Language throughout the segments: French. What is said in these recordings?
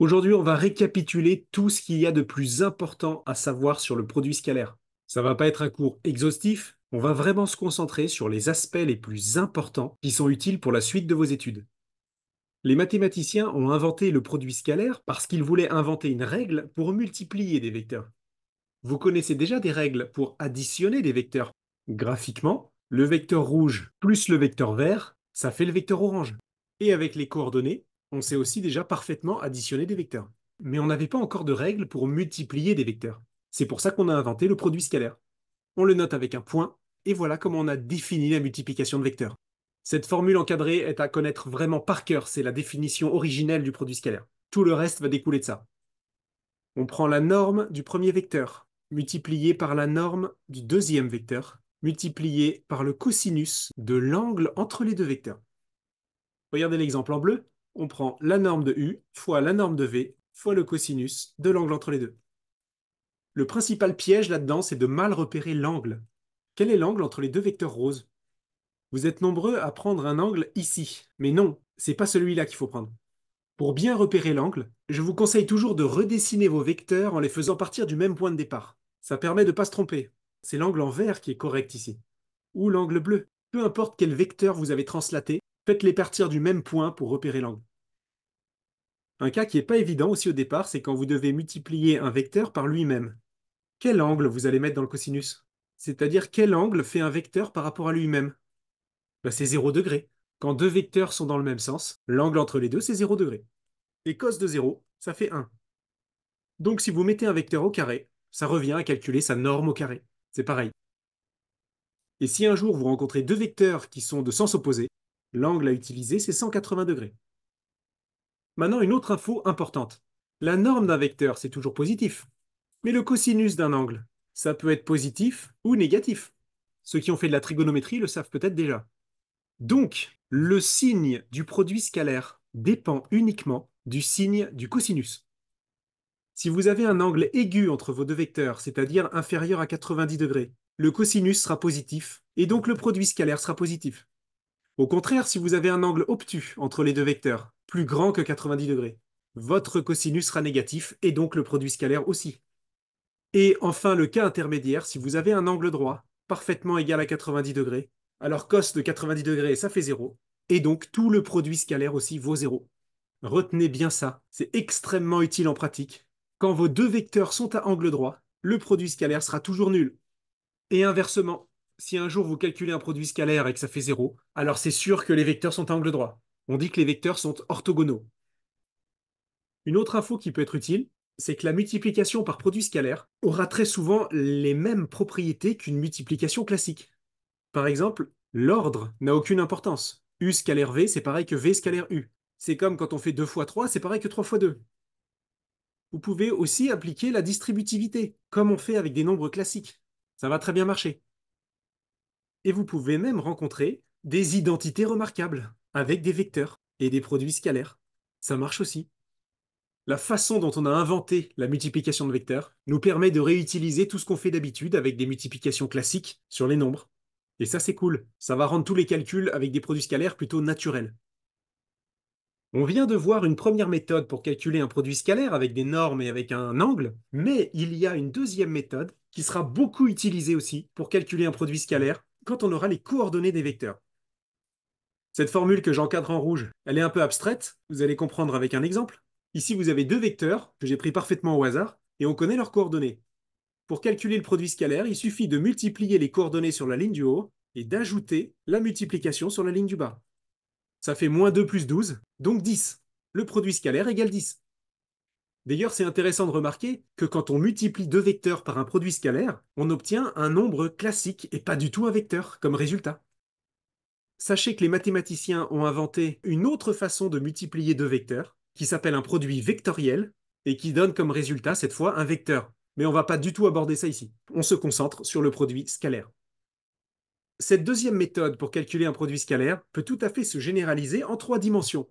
Aujourd'hui, on va récapituler tout ce qu'il y a de plus important à savoir sur le produit scalaire. Ça va pas être un cours exhaustif, on va vraiment se concentrer sur les aspects les plus importants qui sont utiles pour la suite de vos études. Les mathématiciens ont inventé le produit scalaire parce qu'ils voulaient inventer une règle pour multiplier des vecteurs. Vous connaissez déjà des règles pour additionner des vecteurs. Graphiquement, le vecteur rouge plus le vecteur vert, ça fait le vecteur orange. Et avec les coordonnées, on sait aussi déjà parfaitement additionner des vecteurs. Mais on n'avait pas encore de règles pour multiplier des vecteurs. C'est pour ça qu'on a inventé le produit scalaire. On le note avec un point, et voilà comment on a défini la multiplication de vecteurs. Cette formule encadrée est à connaître vraiment par cœur, c'est la définition originelle du produit scalaire. Tout le reste va découler de ça. On prend la norme du premier vecteur, multipliée par la norme du deuxième vecteur, multipliée par le cosinus de l'angle entre les deux vecteurs. Regardez l'exemple en bleu. On prend la norme de U fois la norme de V fois le cosinus de l'angle entre les deux. Le principal piège là-dedans, c'est de mal repérer l'angle. Quel est l'angle entre les deux vecteurs roses? Vous êtes nombreux à prendre un angle ici, mais non, c'est pas celui-là qu'il faut prendre. Pour bien repérer l'angle, je vous conseille toujours de redessiner vos vecteurs en les faisant partir du même point de départ. Ça permet de ne pas se tromper. C'est l'angle en vert qui est correct ici. Ou l'angle bleu. Peu importe quel vecteur vous avez translaté, faites-les partir du même point pour repérer l'angle. Un cas qui n'est pas évident aussi au départ, c'est quand vous devez multiplier un vecteur par lui-même. Quel angle vous allez mettre dans le cosinus? C'est-à-dire quel angle fait un vecteur par rapport à lui-même? Ben, c'est 0 degré. Quand deux vecteurs sont dans le même sens, l'angle entre les deux, c'est 0 degré. Et cos de 0, ça fait 1. Donc si vous mettez un vecteur au carré, ça revient à calculer sa norme au carré. C'est pareil. Et si un jour vous rencontrez deux vecteurs qui sont de sens opposé, l'angle à utiliser, c'est 180 degrés. Maintenant, une autre info importante. La norme d'un vecteur, c'est toujours positif. Mais le cosinus d'un angle, ça peut être positif ou négatif. Ceux qui ont fait de la trigonométrie le savent peut-être déjà. Donc, le signe du produit scalaire dépend uniquement du signe du cosinus. Si vous avez un angle aigu entre vos deux vecteurs, c'est-à-dire inférieur à 90 degrés, le cosinus sera positif, et donc le produit scalaire sera positif. Au contraire, si vous avez un angle obtus entre les deux vecteurs, plus grand que 90 degrés, votre cosinus sera négatif, et donc le produit scalaire aussi. Et enfin, le cas intermédiaire, si vous avez un angle droit, parfaitement égal à 90 degrés, alors cos de 90 degrés, ça fait 0, et donc tout le produit scalaire aussi vaut 0. Retenez bien ça, c'est extrêmement utile en pratique. Quand vos deux vecteurs sont à angle droit, le produit scalaire sera toujours nul. Et inversement, si un jour vous calculez un produit scalaire et que ça fait 0, alors c'est sûr que les vecteurs sont à angle droit. On dit que les vecteurs sont orthogonaux. Une autre info qui peut être utile, c'est que la multiplication par produit scalaire aura très souvent les mêmes propriétés qu'une multiplication classique. Par exemple, l'ordre n'a aucune importance. U scalaire V, c'est pareil que V scalaire U. C'est comme quand on fait 2 fois 3, c'est pareil que 3 fois 2. Vous pouvez aussi appliquer la distributivité, comme on fait avec des nombres classiques. Ça va très bien marcher. Et vous pouvez même rencontrer des identités remarquables, avec des vecteurs et des produits scalaires. Ça marche aussi. La façon dont on a inventé la multiplication de vecteurs nous permet de réutiliser tout ce qu'on fait d'habitude avec des multiplications classiques sur les nombres. Et ça, c'est cool. Ça va rendre tous les calculs avec des produits scalaires plutôt naturels. On vient de voir une première méthode pour calculer un produit scalaire avec des normes et avec un angle, mais il y a une deuxième méthode qui sera beaucoup utilisée aussi pour calculer un produit scalaire quand on aura les coordonnées des vecteurs. Cette formule que j'encadre en rouge, elle est un peu abstraite, vous allez comprendre avec un exemple. Ici, vous avez deux vecteurs que j'ai pris parfaitement au hasard et on connaît leurs coordonnées. Pour calculer le produit scalaire, il suffit de multiplier les coordonnées sur la ligne du haut et d'ajouter la multiplication sur la ligne du bas. Ça fait moins 2 plus 12, donc 10. Le produit scalaire égale 10. D'ailleurs, c'est intéressant de remarquer que quand on multiplie deux vecteurs par un produit scalaire, on obtient un nombre classique et pas du tout un vecteur comme résultat. Sachez que les mathématiciens ont inventé une autre façon de multiplier deux vecteurs, qui s'appelle un produit vectoriel, et qui donne comme résultat cette fois un vecteur. Mais on ne va pas du tout aborder ça ici. On se concentre sur le produit scalaire. Cette deuxième méthode pour calculer un produit scalaire peut tout à fait se généraliser en trois dimensions.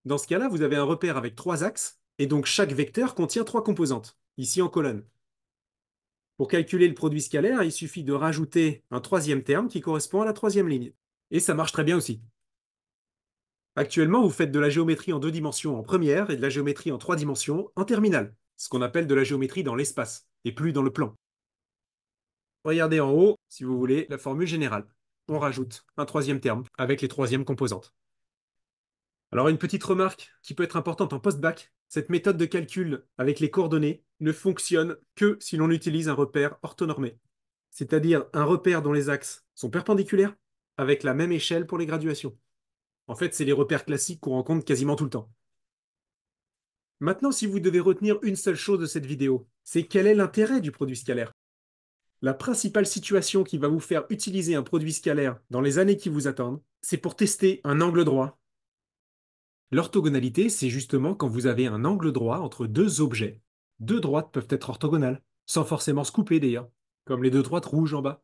Dans ce cas-là, vous avez un repère avec trois axes, et donc chaque vecteur contient trois composantes, ici en colonne. Pour calculer le produit scalaire, il suffit de rajouter un troisième terme qui correspond à la troisième ligne. Et ça marche très bien aussi. Actuellement, vous faites de la géométrie en 2 dimensions en première et de la géométrie en 3 dimensions en terminale, ce qu'on appelle de la géométrie dans l'espace, et plus dans le plan. Regardez en haut, si vous voulez, la formule générale. On rajoute un troisième terme avec les troisièmes composantes. Alors une petite remarque qui peut être importante en post-bac, cette méthode de calcul avec les coordonnées ne fonctionne que si l'on utilise un repère orthonormé, c'est-à-dire un repère dont les axes sont perpendiculaires avec la même échelle pour les graduations. En fait, c'est les repères classiques qu'on rencontre quasiment tout le temps. Maintenant, si vous devez retenir une seule chose de cette vidéo, c'est quel est l'intérêt du produit scalaire. La principale situation qui va vous faire utiliser un produit scalaire dans les années qui vous attendent, c'est pour tester un angle droit. L'orthogonalité, c'est justement quand vous avez un angle droit entre deux objets. Deux droites peuvent être orthogonales, sans forcément se couper d'ailleurs, comme les deux droites rouges en bas.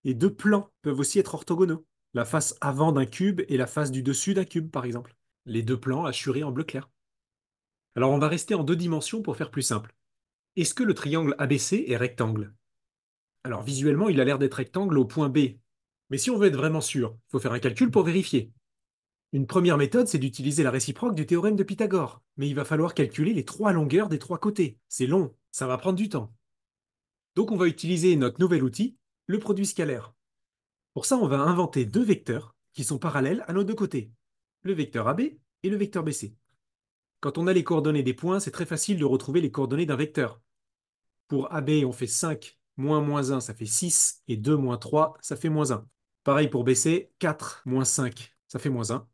Et deux plans peuvent aussi être orthogonaux. La face avant d'un cube et la face du dessus d'un cube, par exemple. Les deux plans assurés en bleu clair. Alors on va rester en 2 dimensions pour faire plus simple. Est-ce que le triangle ABC est rectangle? Alors visuellement, il a l'air d'être rectangle au point B. Mais si on veut être vraiment sûr, il faut faire un calcul pour vérifier. Une première méthode, c'est d'utiliser la réciproque du théorème de Pythagore. Mais il va falloir calculer les trois longueurs des trois côtés. C'est long, ça va prendre du temps. Donc on va utiliser notre nouvel outil, le produit scalaire. Pour ça, on va inventer deux vecteurs qui sont parallèles à nos deux côtés. Le vecteur AB et le vecteur BC. Quand on a les coordonnées des points, c'est très facile de retrouver les coordonnées d'un vecteur. Pour AB, on fait 5 moins moins 1, ça fait 6, et 2 moins 3, ça fait moins 1. Pareil pour BC, 4 moins 5, ça fait moins 1,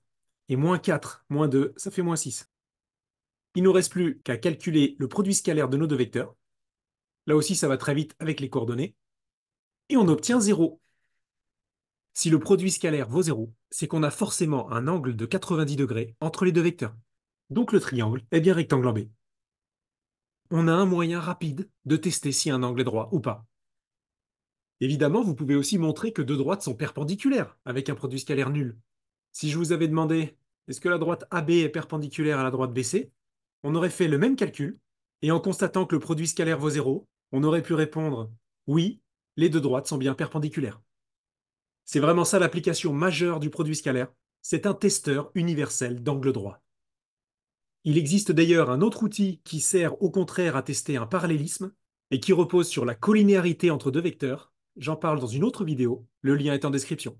et moins 4 moins 2, ça fait moins 6. Il ne nous reste plus qu'à calculer le produit scalaire de nos deux vecteurs. Là aussi, ça va très vite avec les coordonnées, et on obtient 0. Si le produit scalaire vaut 0, c'est qu'on a forcément un angle de 90 degrés entre les deux vecteurs. Donc le triangle est bien rectangle en B. On a un moyen rapide de tester si un angle est droit ou pas. Évidemment, vous pouvez aussi montrer que deux droites sont perpendiculaires avec un produit scalaire nul. Si je vous avais demandé est-ce que la droite AB est perpendiculaire à la droite BC, on aurait fait le même calcul, et en constatant que le produit scalaire vaut 0, on aurait pu répondre oui, les deux droites sont bien perpendiculaires. C'est vraiment ça l'application majeure du produit scalaire, c'est un testeur universel d'angle droit. Il existe d'ailleurs un autre outil qui sert au contraire à tester un parallélisme et qui repose sur la collinéarité entre deux vecteurs. J'en parle dans une autre vidéo, le lien est en description.